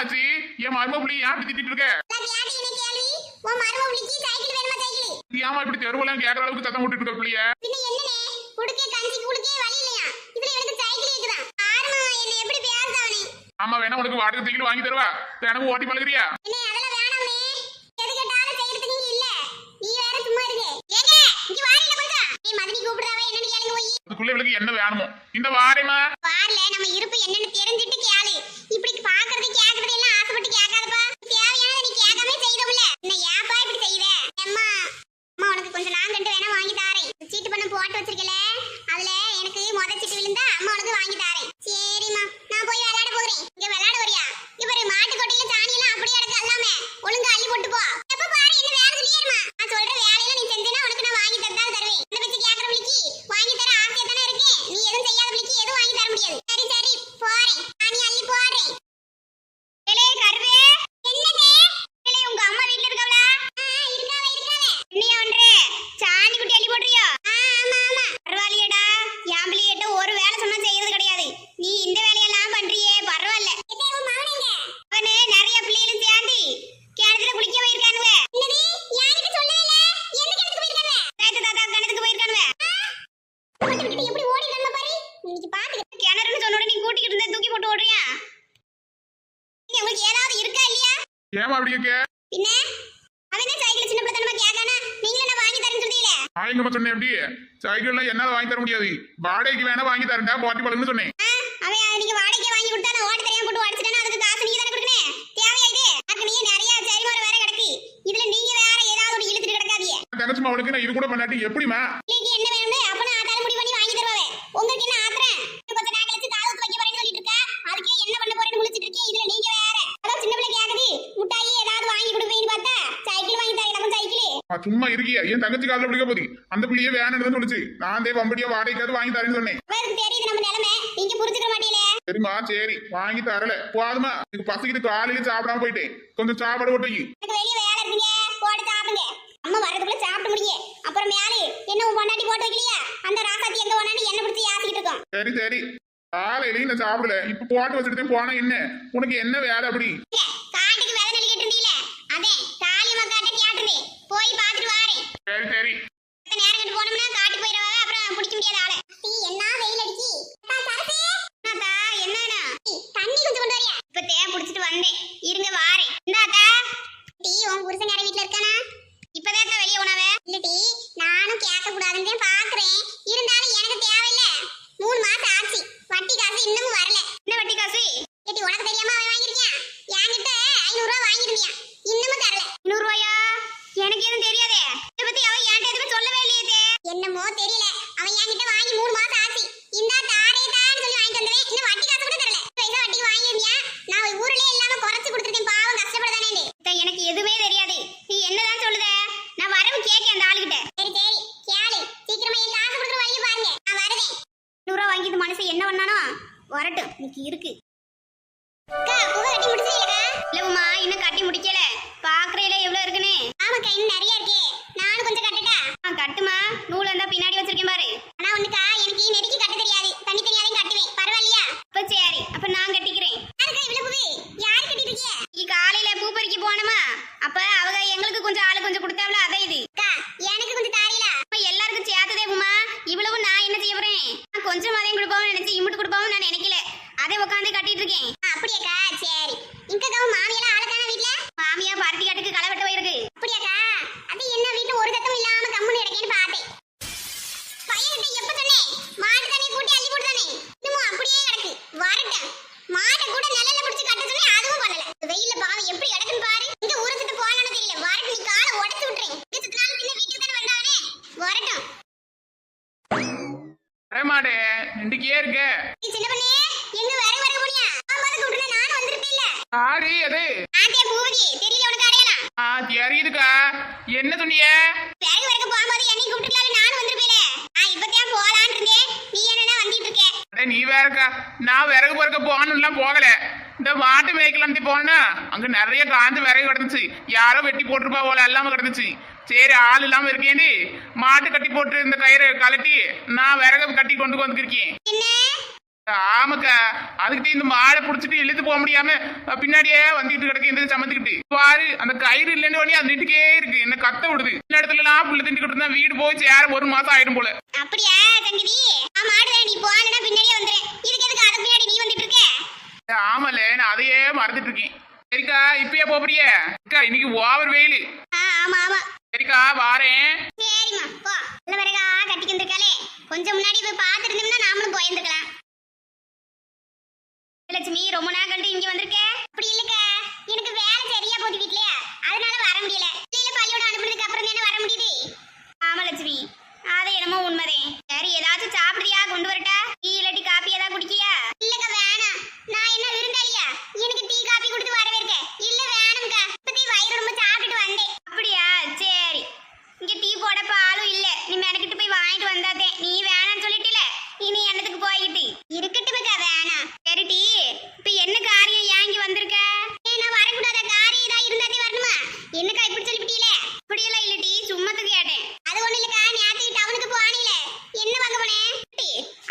ஆச்சு? என் மருமபுள்ளி ஏன் இப்படி திட்டிட்டு இருக்க? ஏமா இப்படி தெருவெல்லாம் கேட்கற அளவுக்கு சத்தம் போட்டுட்டு இருக்க பிள்ளைய? ஆமா வேணா உனக்கு வாடகை சைக்கிள் வாங்கி தருவா, தினமும் ஓட்டி பழகுறியா? அதுக்குள்ள இவளுக்கு என்ன வேணுமோ இந்த வாரேமா நம்ம இருப்பு என்னன்னு தெரிஞ்சிட்டு கேளு. இப்படி பாக்குறது கேக்குறது எல்லாம் ஆசைப்பட்டு கேட்காதப்பா. தேவையானதை நீ கேட்காம செய்தோம்ல, என்ன ஏப்பா இப்படி செய்யற? அம்மா அம்மா உனக்கு கொஞ்சம் நான் கண்டு வேணா வாங்கி தாரேன். சீட்டு பண்ண போட்டு வச்சிருக்கல, அதுல எனக்கு முத சீட்டு விழுந்தா அம்மா உனக்கு வாங்கி தாரேன். சரிம்மா நான் போய் விளையாட போறேன். இங்க விளையாட வரியா? இவரு மாட்டு கொட்டையில சாணி எல்லாம் அப்படியே அடக்க அல்லாம ஒழுங்கா அள்ளி போட்டு போ. எப்ப பாரு என்ன வேலை சொல்லிடுமா? நான் சொல்ற வேலையெல்லாம் நீ செஞ்சேன்னா உனக்கு நான் வாங்கி தந்தாலும் தருவேன். என்ன பத்தி கேக்குறவளுக்கு வாங்கி தர ஆசையா தானே இருக்கேன். நீ எதுவும் செய்யாதவளுக்கு எதுவும் வாங்கி தர முடியாது. சரி சரி போறேன், சாணி அள்ளி போடுறேன். ஏலே கருவே, என்னதே? ஏலே உங்க அம்மா வீட்ல இருக்கவளா? இருக்காவே இருக்காவே. என்னையா பண்ற? சாணி குட்டி அள்ளி போடுறியா? ஆமா ஆமா. பரவாயில்லையேடா, யாம்பலியேட்ட ஒரு வேலை சொன்னா செய்யறது கிடையாது. நீ இந்த வேலையெல்லாம் பண்றியே, பரவாயில்ல. அவனே நிறைய பிள்ளைகளும் சேர்ந்து கிணத்துல குளிக்க போயிருக்கானுவ. என்னது? யாருக்கு சொல்லவே இல்ல? என்ன கிணத்துக்கு போயிருக்கானுவ? தாத்தா தாத்தா கிணத்துக்கு போயிருக்கானுவ. போட்டு விட்டு எப்படி ஓடினானு பாரு. இன்னைக்கு பாத்து கிணறுன்னு சொன்ன உடனே நீ கூட்டிட்டு இருந்த தூக்கி போட்டு ஓடுறியா? நீ உங்களுக்கு ஏதாவது இருக்கா இல்லையா? ஏமா அப்படி இருக்க? பின்ன அவனே சைக்கிள் சின்ன பிள்ளைத்தனமா கேட்கானா நீங்களே நான் வாங்கி தரேன்னு சொல்றீங்களே. ஆயங்கம்மா சொன்னேன் எப்படி? சைக்கிள்ல என்னால வாங்கி தர முடியாது, வாடகைக்கு வேணா வாங்கி தரேன்டா, ஓட்டி பழகுன்னு சொன்னேன். அவன் நீங்க வாடகைக்கு வாங்கி கொடுத்தா நான் ஓடி தெரியாம போட்டு அடிச்சிட்டேன்னா அதுக்கு காசு நீங்க தானே கொடுக்கணும். தேவையா இது? அதுக்கு நீ நிறைய சரிமார வேற கிடக்கு. இதுல நீங்க வேற ஏதாவது ஒரு இழுத்துட்டு கிடக்காதீங்க. தங்கச்சிமா அவளுக்கு நான் இது கூட பண்ணாட்டி எப்படிமா? நீங்க என்ன வேணும்னு அப்ப நான் ஆத்தால முடிவு பண்ணி வாங்கி தருவாவே. உங்களுக்கு என்ன ஆத்திரம்? கொஞ்ச நாள் கழிச்சு காலத்து வைக்க போறேன்னு சொல்லிட்டு இருக்கா. அதுக்கே என்ன பண்ண போறேன்னு முழிச்சிட்டு இருக்கீங்க. இதுல நீங்க வேற அதான் சின்ன பிள்ளை கேக்குது முட்டாயி ஏதாவது வாங்கி கொடுப்பீங்கன்னு பார்த்தா சைக்கிள் வாங்கி தரேன். நம்ம சைக்கிள் சும்மா இருக்கியா? என் தங்கச்சி காதுல பிடிக்க போதி அந்த பிள்ளையே வேணும்னு சொல்லிச்சு. நான் தே வம்படியா வாடகைக்காவது வாங்கி தரேன்னு சொன்னேன். அவருக்கு தெரியுது நம்ம நிலைமை, நீங்க புரிஞ்சுக்க மாட்டீங்களே. சரிம்மா சரி வாங்கி தரல போதுமா? எனக்கு பசிக்கிட்டு காலையில சாப்பிடாம போயிட்டேன், கொஞ்சம் சாப்பாடு ஓட்டி. எனக்கு வெளிய வேலை இருக்குங்க, போட்டு சாப்பிடுங்க. அம்மா வரதுக்குள்ள சாப்பிட்டு முடிங்க. அப்புறம் மேலே என்ன உன் பொண்டாட்டி போட்டு வைக்கலையா? அந்த ராசாத்தி எங்க போனான்னு என்ன பிடிச்சி யாசிக்கிட்டு இருக்கோம். சரி சரி காலையிலயும் நான் சாப்பிடல, இப்ப போட்டு வச்சுட்டு போனா என்ன? உனக்கு என்ன வேலை அப்படி? காட்டுக்கு வேலை நல்கிட்டு இருந்தீல, அதே காளியம்மா காட்ட கேட்டுருந்தேன், போய் பாத்துட்டு வாரேன். சரி சரி நேரம் கட்டு போனோம்னா காட்டுக்கு போயிடுவாங்க, அப்புறம் பிடிக்க முடியாத ஆளு. என்ன வெயில் அடிக்கி என்ன தண்ணி கொஞ்சம் கொண்டு வரியா? இப்ப தேன் புடிச்சிட்டு வந்தேன், இருங்க வாரேன். இந்தாத்தா டீ. உன் புருஷன் யார வீட்டுல இருக்கானா? இப்பதான் வெளியே உணவே இல்ல டீ. நானும் கேட்க கூடாதுன்னு பாக்குறேன், இருந்தாலும் எனக்கு தேவையில்ல. 3 மாசம் ஆச்சு, வட்டி காசு இன்னமும் வரல. என்ன வட்டி காசு? கேட்டி உனக்கு தெரியாம அவன் வாங்கிருக்கியா? என்கிட்ட 500 ரூபாய் வாங்கிருந்தியா, இன்னமும் தரல. 500 ரூபாயா? எனக்கு எதுவும் தெரியாதே. இத பத்தி அவன் என்கிட்ட எதுவும் சொல்லவே இல்லையே. என்னமோ தெரியல, அவன் என்கிட்ட வாங்கி 3 மாசம் ஆச்சு. இந்தா தாரே தான்னு சொல்லி வாங்கிட்டு வந்தேன், இன்னும் வட்டி காசு கூட தரல. பைசா வட்டிக்கு வாங்கிருந்தியா? நான் ஊர்லயே இல்லாம குறைச்சு கொடுத்துருக்கேன், பாவம் கஷ்டப்படதானே. எனக்கு எதுவுமே தெரியாது, நீ என்னதான் சொல்லுத? நான் வரவும் கேட்க அந்த ஆளுகிட்ட. சரி சரி கேளு, சீக்கிரமா என் காசு கொடுக்குற வழியை பாருங்க, நான் வரதேன். 100 ரூபாய் வாங்கிட்டு மனுஷன் என்ன பண்ணானோ வரட்டும், இன்னைக்கு இருக்கு. அக்கா புகை கட்டி முடிச்சீங்களா? இல்லம்மா இன்னும் கட்டி முடிக்கல, பாக்குறீல எவ்வளவு இருக்குன்னு. ஆமாக்கா இன்னும் நிறைய இருக்கே, நானும் கொஞ்சம் கட்டட்டா? கட்டுமா, நூல் இருந்தா பின்னாடி வச்சிருக்கேன் பாரு. ஆனா ஒண்ணுக்கா எனக்கு நெருக்கி கட்ட தெரியாது, தனித்தனியாதையும் கட்டுவேன், பரவாயில்லையா? அப்ப சரி, அப்ப நான் கட்டிக்கிறேன். அதுக்கா இவ்வளவு பூ யாரு கட்டிட்டு இருக்கீங்க? இன்னைக்கு காலையில பூ பறிக்க போனோமா, அப்ப அவங்க எங்களுக்கு கொஞ்சம் ஆளு கொஞ்சம் கொடுத்தாவல, அதே இது. அக்கா எனக்கு கொஞ்சம் தாரீல? எல்லாருக்கும் சேர்த்ததே பூமா, இவ்வளவு நான் என்ன செய்ய போறேன்? நான் கொஞ்சம் அதையும் கொடுப்போம்னு நினைச்சு இம்முட்டு கொடுப்போம்னு நான் நினைக்கல, அதே உட்காந்து கட்டிட்டு இருக்கேன். அப்படியாக்கா சரி. இங்கக்காவும் மாமியெல்லாம் ஆளுக்கான வீட்ல? மாமியா பருத்தி கட்டுக்கு களை வெட்ட போயிருக்கு. அப்படியாக்கா? அது என்ன வீட்டுல ஒரு சத்தம் இல்லாம கம்முன்னு இருக்கேன்னு பார்த்தேன். பையன்கிட்ட எப்ப சொன்னேன் மாட்டு தண்ணி கூட்டி அள்ளி போட்டு தானே, இன்னமும் அப்படியே கிடக்கு. வரட்டும், மாட்டை கூட நிழல்ல பிடிச்சு கட்ட சொன்னேன், அதுவும் பண்ணல. வெயில்ல பாவம் எப்படி கிடக்குன்னு பாரு. இங்க ஊரை சுத்த போனானு தெரியல. வரட்டும், நீ காலை உடைச்சு விட்டுறேன். இங்க சுத்தினாலும் பின்ன வீட்டுக்கு தானே வந்தானே. வரட்டும். மாடே இன்றைக்கே இருக்க சின்ன பண்ணே எங்க வர போனியா? ஆமாது கூப்பிடுன நானும் வந்திருப்பேன்ல. ஆரி அது ஆண்டே பூவதி தெரியல உனக்கு அடையாளம்? தெரியுதுக்கா. என்ன சொன்னீங்க? பேரங்க வரக்க போகும்போது என்னை கூப்பிட்டுக்கலாம்ல, நானும் வந்திருப்பேன்ல. இப்பதான் போலான்னு இருந்தேன், நீ என்னன்னா வந்துட்டு இருக்க? அட நீ வேறக்கா, நான் விறகு பொறுக்க போகணும்லாம் போகல, இந்த மாட்டு மேய்க்கலான்ட்டு போனா அங்க நிறைய காஞ்ச விறகு கிடந்துச்சு, யாரோ வெட்டி போட்டிருப்பா போல எல்லாம கிடந்துச்சு. சரி ஆள் இல்லாம இருக்கேன்னு மாட்டு கட்டி போட்டு இந்த கயிறு கலட்டி நான் விறகு கட்டி கொண்டு வந்துருக்கேன். என்ன ஆமாக்கா, அதுக்கிட்ட இந்த மாடை புடிச்சிட்டு இழுத்து போக முடியாம பின்னாடியே வந்துட்டு கிடக்கு இந்த சமந்துக்கிட்டு. பாரு அந்த கயிறு இல்லைன்னு அது நின்றுட்டே இருக்கு, என்ன கத்த விடுது. இந்த இடத்துல எல்லாம் புள்ள திண்டுக்கிட்டு இருந்தா வீடு போய் சேர 1 மாசம் ஆயிடும் போல. அப்படியா சங்கதி? மாடுதான் நீ போனா பின்னாடியே வந்துறேன். இதுக்கு எதுக்கு அது பின்னாடி நீ வந்துட்டு இருக்க? ஆமால, நான் அதையே மறந்துட்டு இருக்கேன். சரிக்கா, இப்பயே போறிய? இன்னைக்கு ஓவர் வெயில். ஆமா ஆமா. சரிக்கா, வாரேன். சரிம்மா போ. நல்ல வரகா கட்டிக்கு வந்திருக்காளே, கொஞ்சம் முன்னாடி போய் பார்த்துருந்தோம்னா நாமளும் போயிருந்துக்கலாம். லட்சுமி, ரொம்ப நாள் கண்டு இங்க வந்திருக்கே? அப்படி இல்லக்கா, எனக்கு வேலை சரியா போகுது வீட்லயே, அதனால வர முடியல. இல்ல பள்ளியோட அனுப்புனதுக்கு அப்புறம் தானே வர முடியுது. ஆமா லட்சுமி, அது என்னமோ உண்மைதே. சரி, ஏதாச்சும் சாப்பிடுறியா? கொண்டு வரட்டா? டீ இல்லாட்டி காப்பி ஏதாவது குடிக்கியா? இல்லக்கா வேணாம், நான் என்ன விருந்தாளியா எனக்கு டீ காப்பி கொடுத்து வரவேற்க? இல்ல வேணும்க்கா, இப்பதே வயிறு ரொம்ப சாப்பிட்டுட்டு வந்தேன். அப்படியா? சரி, இங்க டீ போட பாலும் இல்ல, நீ மெனக்கிட்டு போய் வாங்கிட்டு வந்தாதே. நீ வேணாம்னு சொல்லிட்டுல, இனி என்னத்துக்கு போயிட்டு இருக்கட்டும்க்கா. வேணாம். சரி டீ, இப்ப என்ன காரியம் ஏங்கி வந்திருக்க? நான் வரக்கூடாத காரியம் ஏதாவது இருந்தாதே வரணுமா? என்னக்கா இப்படி சொல்லிவிட்டீங்களே? இப்படியெல்லாம் இல்ல டீ, சும்மாத்துக்கு கேட்டேன். அது ஒண்ணு இல்லக்கா, நேத்து டவுனுக்கு போனீங்களே, என்ன வாங்க போனேன்?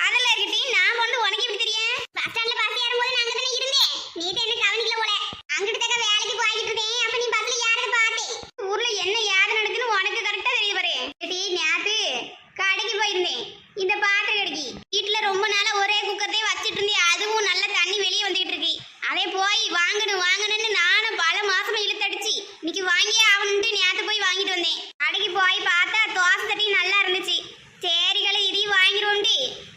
அதெல்லாம் இருக்கு டீ, நான் வந்து உனக்கு எப்படி தெரியும்? பஸ் ஸ்டாண்ட்ல பஸ் ஏறும்போது நான் அங்கதானே இருந்தேன், நீ தான் என்ன கவனிக்கல போல. அங்கிட்டு தக்க வேலைக்கு போயிட்டு இருந்தேன், அப்ப நீ பஸ்ல யாருன்னு பார்த்தேன். ஊர்ல என்ன யாரு நடக்குன்னு உனக்கு கரெக்டா தெரியுது பாரு. டீ, நேத்து கடைக்கு போயிருந்தேன், இந்த பாட்டு கடைக்கு. வீட்டுல ரொம்ப நாளா ஒரே குக்கர்லயே வச்சிட்டு இருந்தேன், அதுவும் நல்ல தண்ணி வெளியே வந்துட்டு இருக்கு. அதே போய் வாங்கணும்னு நானும் பல மாசமா இழுத்தடிச்சு இன்னைக்கு வாங்கியே ஆகணும்ட்டு நேத்து போய் வாங்கிட்டு வந்தேன். கடைக்கு போய் பார்த்தா தோசை தட்டி நல்லா இருந்துச்சு. சரிகளை இதையும் வாங்கிடுவோம்ட்டு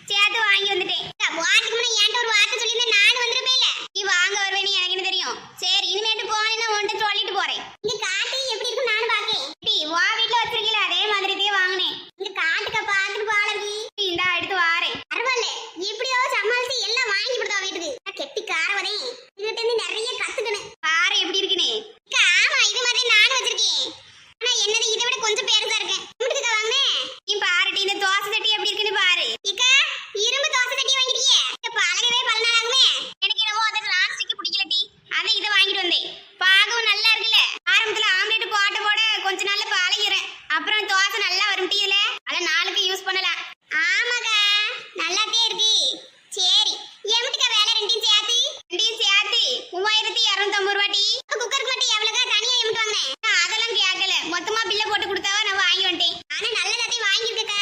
சேர்த்து வாங்கி வந்துட்டேன். வாட்டுக்கு முன்னாடி என்கிட்ட ஒரு வார்த்தை சொல்லியிருந்தேன், நானும் வந்துருப்பேன். நீ வாங்க வருவேன்னு எனக்கு என்ன தெரியும்? சரி, இனிமேட்டு போனேன்னா உன்கிட்ட சொல்லிட்டு போறேன். இந்த காட்டு எப்படி இருக்கும் நானும் பாக்கேன். வா, வீட்டுல வச்சிருக்கீல அதே மாதிரி வாங்கினேன். இந்த காட்டுக்க பார்த்துட்டு பாலவி இந்தா எடுத்து வாரேன். பரவாயில்ல, எப்படியோ சமாளிச்சு எல்லாம் வாங்கி கொடுத்தா வீட்டுக்கு. கெட்டி காரவதே, இதுகிட்ட இருந்து நிறைய கத்துக்கணும். பாரு எப்படி இருக்குன்னு. ஆமா, இது மாதிரி நானும் வச்சிருக்கேன். ஆனா என்னது இதை விட கொஞ்சம் பெருசா இருக்கேன். வீட்டுக்கு வாங்கினேன். நீ பாருட்டி, இந்த தோசை தட்டி எப்படி இருக்குன்னு பாரு. இக்கா, இரும்பு தோசை தட்டி வாங்கிட்டியே, பழகவே பல நாள் ஆகுமே. எனக்கு என்னவோ அதை நான்ஸ்டிக் பிடிக்கல டீ, அதை இதை வாங்கிட்டு வந்தேன். பாகவும் நல்லா இருக்குல்ல. ஆரம்பத்துல ஆம்லேட் போட கொஞ்ச நாள்ல பழகிறேன், அப்புறம் தோசை நல்லா வரும் டீ. இதுல அத நாளுக்கு யூஸ் பண்ணலாம். ஆமாக்கா, நல்லாத்தே இருக்கு. சரி, எவ்வளவுக்கா வேலை? ரெண்டையும் சேர்த்து 3250 ரூபாய் டீ. குக்கருக்கு மட்டும் எவ்வளவுக்கா? தனியா எவ்வளவு வாங்கினேன்? அதெல்லாம் கேட்கல, மொத்தமா பில்ல போட்டு கொடுத்தாவா நான் வாங்கி வந்துட்டேன். ஆனா நல்லதாத்தையும் வாங்கியிருக்கா.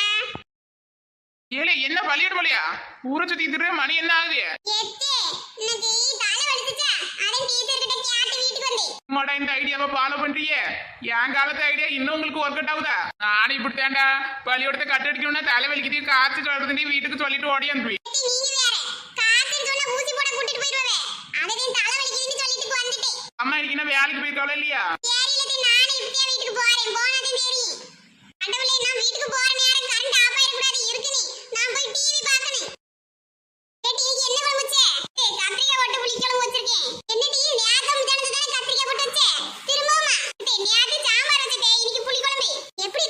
ஏலே, என்ன பள்ளியோட போலியா? ஊரை சுத்தி திரு மணி என்ன ஆகுது? உங்களோட இந்த ஐடியாவை ஃபாலோ பண்றியே, என் காலத்து ஐடியா இன்னும் உங்களுக்கு ஒர்க் அவுட் ஆகுதா? நானும் இப்படி தாண்டா பள்ளியோடத்தை கட்டு அடிக்கணும்னா தலைவலிக்குது காய்ச்சி சொல்றது வீட்டுக்கு சொல்லிட்டு ஓடி அனுப்பி. அம்மா இன்னைக்கு வேலைக்கு போயிருக்காளா இல்லையா? எப்படி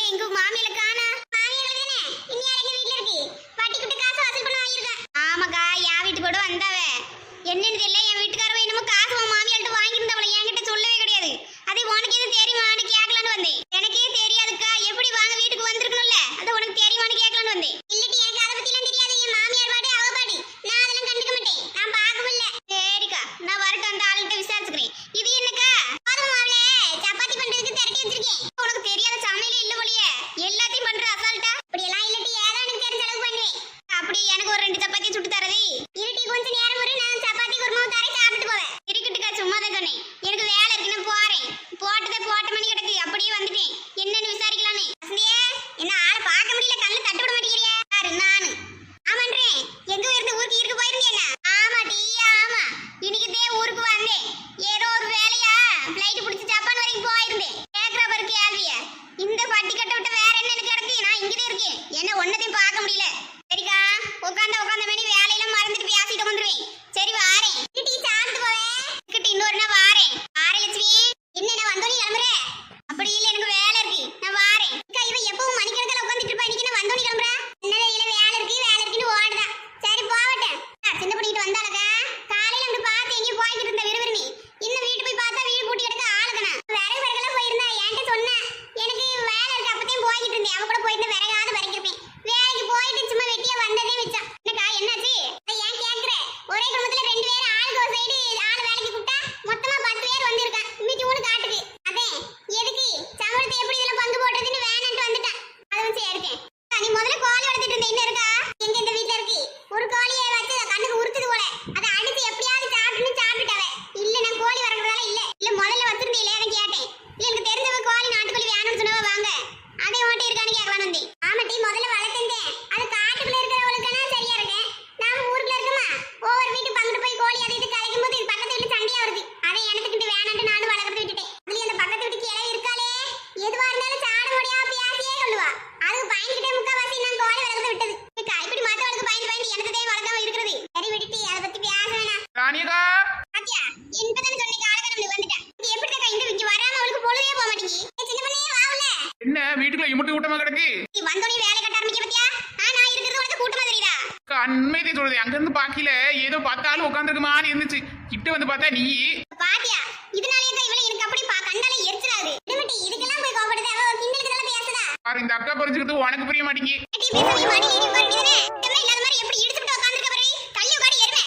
எங்க மாமியால காணா மாமியால தானே இன்னி யார் எங்க வீட்ல இருக்கு வட்டி குட்டு காசு வசூல் பண்ண வாங்கிருக்கேன் ஆமாக்கா என் வீட்டுக்கு கூட வந்தாவ என்னன்னு தெரியல என் வீட்டுக்காரவ என்னமோ காசு உன் மாமியாள்ட்ட வாங்கியிருந்தவள என்கிட்ட சொல்லவே கிடையாது அதே உனக்கு எதுவும் தெரியுமான்னு கேட்கலான்னு வந்தேன் எனக்கே தெரியாதுக்கா எப்படி வாங்க வீட்டுக்கு வந்திருக்கணும்ல அது உனக்கு தெரியுமான்னு கேட்கலான்னு வந்தேன் இல்லட்டி எனக்கு அதை பத்தி எல்லாம் தெரியாது என் மாமியார் பாடி அவ பாடி நான் அதெல்லாம் கண்டுக்க மாட்டேன் நான் பார்க்கவும் இல்ல சரிக்கா நான் வரட்டும் அந்த ஆளுகிட்ட விசாரிச்சுக்கிறேன் இது என்னக்கா கோதுமை மாவுல சப்பாத்தி பண்றதுக்கு திரட்டி வச்சிருக்கேன் உனக்கு தெரியாத சமையலே இல்ல போலியே எல்லாத்தையும் பண்ற அசால்ட்டா அப்படி எல்லாம் இல்லட்டி ஏதோ எனக்கு தெரிஞ்ச அளவுக்கு பண்ணுவேன் அப்படி எனக்கு ஒரு 2 சப்பாத்தி சுட்டு தரது இருட்டி கொஞ்ச நேரம் ஒரு நான் சப்பாத்தி குருமாவும் தரேன் சாப்பிட்டு போவேன் இருக்கட்டுக்கா சும்மா தான் சொன்னேன் எனக்கு வேலை இருக்கு நான் போறேன் போட்ட மணி கிடக்கு அப்படியே வந்துட்டேன் என்னன்னு விசாரிக்கலான்னு வசந்தியே என்ன ஆளை பார்க்க முடியல கண்ணு தட்டு விட மாட்டேங்கிறியா யாரு நானு ஆமான்றேன் எங்க இருந்து ஊருக்கு இருக்க போயிருந்தேனா ஆமா டீ ஆமா இன்னைக்கு தே ஊருக்கு வந்தேன் ஏதோ ஒரு வேலையா ஃளைட் பிடிச்சி ஜப்பான் வரைக்கும் போயிருந்தேன் கேக்குற பாரு கேள்விய இந்த பட்டி கட்ட விட்டு வேற என்ன எனக்கு கிடக்கு நான் இங்கதான் இருக்கேன் என்ன ஒன்னதையும் பார்க்க முடியல சரிக்கா உட்காந்த மணி வேலையெல்லாம் மறந்துட்டு பேசிட்டு வந்துருவேன் சரி வாரேன் டீ சாப்பிட்டு போவேன் கிட்ட இன்னொரு நாள் வாரேன் லட்சுமி என்ன நான் வந்தோனி கிளம்புற அப்படி இல்ல எனக்கு வேலை இருக்கு நான் வாரேன் அக்கா இவ எப்பவும் மணிக்கணக்கில் உட்காந்துட்டு இருப்பா இன்னைக்கு நான் வந்தோனி கிளம்புற என்ன இல்ல வேலை இருக்குன்னு ஓடுதா சரி போவட்டேன் சின்ன பண்ணிட்டு வந்தாலக்கா காலையில அங்க பார்த்து எங்கேயும் போயிட்டு இருந்த விறுவிறுமி இன்னும் வீட்டு போய் பார்த்தா வீடு பூட்டி எடுக்க ஆளுக்கணா விறகு விறகுலாம் போயிருந்தா என்கிட்ட சொன்னேன் எனக்கு வேலை இருக்கு அப்பதான் போயிட்டு இருந்தேன் அவ கூட போயிட்டு விறகாவது வரைக்கிருப்பேன் வேலைக்கு போயிட்டு சும்மா வெட்டியா வந்ததே மிச்சம் என்னக்கா என்னாச்சு ஏன் கேக்குற ஒரே குடும்பத்துல 2 பேர் ஆளுக்கு ஒரு சைடு ஆளு வேலைக்கு கூப்பிட்டா மொத்தமா 10 பேர் வந்திருக்கான் மீதி ஊனு காட்டுக்கு அதே எதுக்கு சம்பளத்தை எப்படி இதெல்லாம் பங்கு போடுறதுன்னு வேணான்ட்டு வந்துட்டேன் அதுவும் சேர்க்கேன் நீ முதல்ல கோழி வளர்த்துட்டு இருந்த இன்னும் இருக்கா எங்க இந்த வீட்டுல இருக்கு ஒரு கோழியை வச்சு கண்ணுக்கு உறுத்துது போல அதை அடிச்சு எப்படியாவது சாப்பிட்டுட்டாவ இல்ல நான் கோழி வளர்க்கறதால இல்ல முதல்ல வச்சிருந்தீங்களே அதை கேட்டேன் இல்ல எனக்கு தெரிஞ்சவங்க கோழி நாட்டுக்கோழி வேணும்னு சொன்னவ வாங்க அதே ஓட்டி இருக்கான்னு கேட்கலான்னு வந்தேன் ஆமா டீ முதல்ல வளர்த்தேன் அது காட்டுக்குள்ள இருக்கிறவங்களுக்கானா சரியா இருக்கு நாம ஊருக்குள்ள இருக்கோமா ஒவ்வொரு வீட்டு பங்கிட்டு போய் கோழி அதை இது கலைக்கும் போது பக்கத்து வீட்டுல சண்டையா வருது அதை எனக்கு வேணான்ட்டு நானும் வளர்க்கறது விட்டுட்டேன் அதுல அந்த பக்கத்து வீட்டுக்கு இலை இருக்காளே எதுவா இருந்தாலும் சாட முடியாம பேசியே சொல்லுவா அதுக்கு பயந்துட்டே முக்காவாசி நான் கோழி வளர்க்கறது விட்டது இப்படி மத்தவளுக்கு பயந்து எனக்குதே வளர்க்காம இருக்கிறது சரி விட்டுட்டு அதை பத்தி பேச வேணாம் ராணியக்கா பாத்தியா என்பதானே சொன்ன காலகட்டம் நம்மளுக்கு வந்துட்டா இது எப்படி தக்கா இந்த விக்கி வராம அவளுக்கு பொழுதே போக மாட்டேங்கி சின்ன பண்ணே வாவுல என்ன வீட்டுக்குள்ள இமுட்டு கூட்டமா கிடக்கு நீ வந்தோனே வேலை கட்ட ஆரம்பிக்க பாத்தியா நான் இருக்கிறது உனக்கு கூட்டமா தெரியுதா அண்மையதே சொல்றது அங்க இருந்து பாக்கல ஏதோ பார்த்தாலும் உட்காந்துருக்கு மாதிரி இருந்துச்சு கிட்ட வந்து பார்த்தா நீ பாத்தியா இதனாலேயே தான் இவளை எனக்கு அப்படி கண்டாலே எரிச்சலாது நிமிட்டி இதுக்கெல்லாம் போய் கோபப்படுது அவ கிண்டலுக்கு எல்லாம் பேசுதா பாரு இந்த அக்கா பறிச்சுக்கிறது உனக்கு புரிய மாட்டேங்கி ஏடி பேசாம மாடி ஏறி உட்கார்ந்திருக்கே தெம்மை இல்லாத மாதிரி எப்படி இடிச்சிட்டு உட்கார்ந்திருக்க பாரு தள்ளி உட்கார்ந்து ஏறுவே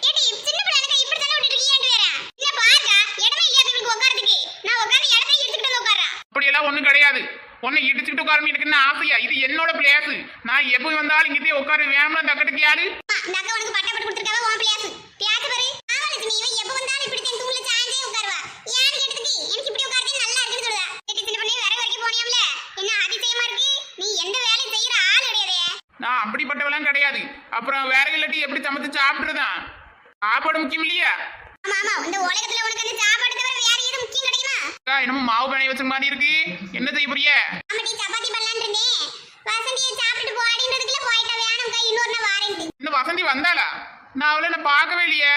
ஏடி சின்ன பிள்ளை எனக்கு இப்படி தான விட்டுட்டு இருக்கீங்கன்னு வேற இல்ல பாருங்க இடமே இல்லையா உங்களுக்கு உட்கார்றதுக்கு நான் உட்கார்ந்து இடத்தை இடிச்சிட்டு வந்து உட்கார்றா அப்படி எல்லாம் ஒண்ணும் கிடையாது உன்னை இடிச்சுட்டு உட்கார எனக்கு என்ன ஆசையா இது என்னோட பிளேஸ் நான் எப்போ வந்தாலும் இங்கேயே உட்காரு வேணும்னா அந்த அக்கட்டுக்கு யாரு இந்த அக்கா உனக்கு பட்டை போட்டு கொடுத்துருக்காவ உன் பிளேஸ் பாரு ஆவலட்சுமி இவன் எப்போ வந்தாலும் இப்படி தான் தூள்ல சாஞ்சே உட்காருவா ஏன்னு கேட்டதுக்கு எனக்கு இப்படி உட்கார்றது நல்லா இருக்குன்னு சொல்லுதா ஏடி சின்ன பண்ணி வேற வரைக்கும் போனியாம்ல என்ன அதிசயமா இருக்கு நீ எந்த வேலையும் செய்யற ஆள் கிடையாதே நான் அப்படிப்பட்டவெல்லாம் கிடையாது அப்புறம் வேற இல்லாட்டி எப்படி சமைச்சு சாப்பிட்டுறதான் சாப்பாடு முக்கியம் இல்லையா ஆமா ஆமா இந்த உலகத்துல உனக்கு அந்த சாப்பாடு தவிர வேற எதுவும் முக்கியம் கிடைக்குமா அக்கா என்னமோ மாவு பிணைய வச்ச மாதிரி இருக்கு என்ன செய்ய போறிய ஆமா நீ சப்பாத்தி பண்ணலான்னு இருந்தேன் வசந்தியை சாப்பிட்டு போடின்றதுக்குள்ள போயிட்டா வேணும்க்கா இன்னொரு நாள் வாரேன் இந்த வசந்தி வந்தாளா நான் அவளை நான் பார்க்கவே இல்லையே